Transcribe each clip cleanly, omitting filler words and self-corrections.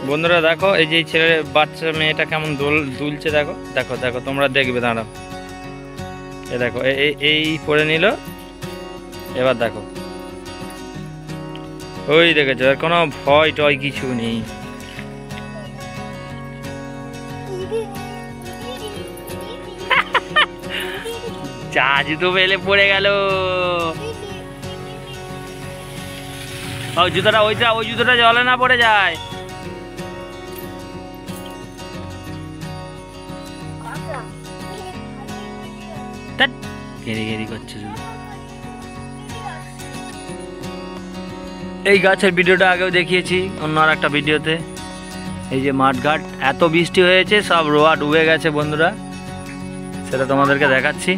বন্ধুরা দেখো, এই যে ছেলে বাচ্চা মেয়েটা কেমন দুলছে, দেখো দেখো দেখো, তোমরা দেখবে, দাঁড়াও। এ দেখো, এই পরে নিল, এবার দেখো, ওই দেখেছো, আর কোনো ভয় টয় কিছু নেই। যা জুতো পেলে পড়ে গেল। ওই জুতোটা, ওই জুতোটা জলে না পড়ে যায়। ঘেরি করছে শুধু। এই গাছের ভিডিওটা আগেও দেখিয়েছি অন্য আর একটা ভিডিওতে। এই যে মাঠঘাট, এত বৃষ্টি হয়েছে, সব রোয়া ডুবে গেছে বন্ধুরা, সেটা তোমাদেরকে দেখাচ্ছি।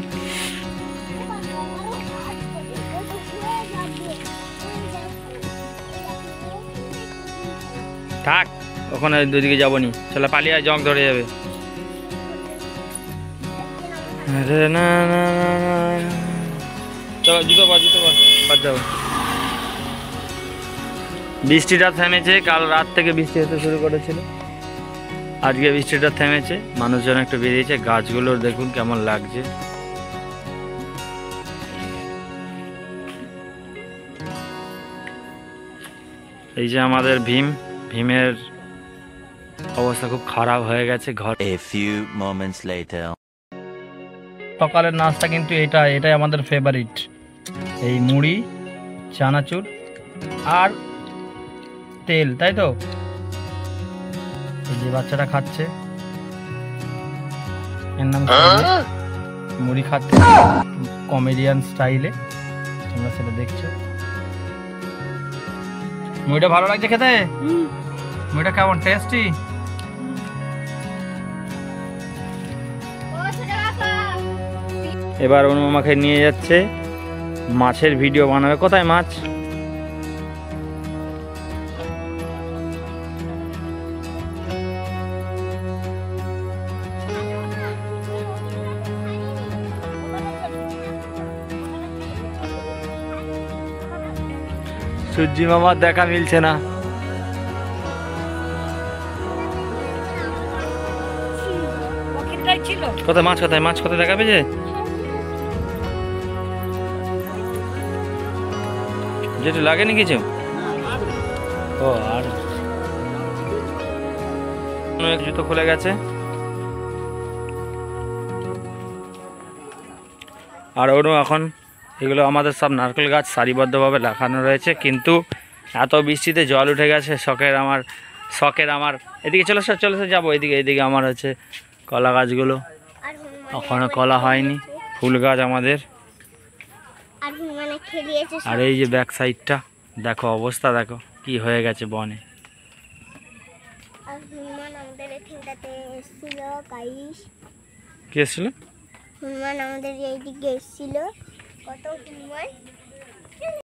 থাক, ওখানে দুদিকে যাবো নি, চলে পালিয়ে জং ধরে যাবে। জুতো বাদ যাবো। বৃষ্টিটা থেমেছে, কাল রাত থেকে বৃষ্টি হতে শুরু করেছিল, আজকে বৃষ্টিটা থেমেছে, মানুষজন একটু বেরিয়েছে। গাছগুলোর দেখুন কেমন লাগছে। এই যে আমাদের ভীমের অবস্থা খুব খারাপ হয়ে গেছে। সকালের নাস্তা কিন্তু এটাই আমাদের ফেভারিট। এই মুড়ি, চানাচুর আর তেল, তাই তো? এই যে বাচ্চাটা খাচ্ছে, এর নাম মুড়ি খাচ্ছে কমেডিয়ান স্টাইলে, তোমরা সেটা দেখছো। মুড়িটা ভালো লাগছে খেতে? মুড়িটা কেমন টেস্টি? এবার অনু আমাকে নিয়ে যাচ্ছে, মাছের ভিডিও বানাবে। কোথায় মাছ? সূর্যি মামার দেখা মিলছে না। কোথায় মাছ, কোথায় মাছ, কোথায় দেখাবে যে? যেটা লাগেনি কিছু। ও, আর জুতো খুলে গেছে। আর ওরও এখন এগুলো আমাদের সব নারকেল গাছ সারিবদ্ধভাবে লাগানো রয়েছে, কিন্তু এত বৃষ্টিতে জল উঠে গেছে। শখের আমার এদিকে চলে যাবো, এদিকে আমার হচ্ছে কলা গাছগুলো, ওখানে কলা হয়নি, ফুল গাছ আমাদের। আর এই যে ব্যাক সাইডটা দেখো, অবস্থা দেখো কি হয়ে গেছে বনে। কে এসেছিল? হনুমান আমাদের এইদিকে এসেছিল, কত হনুমান।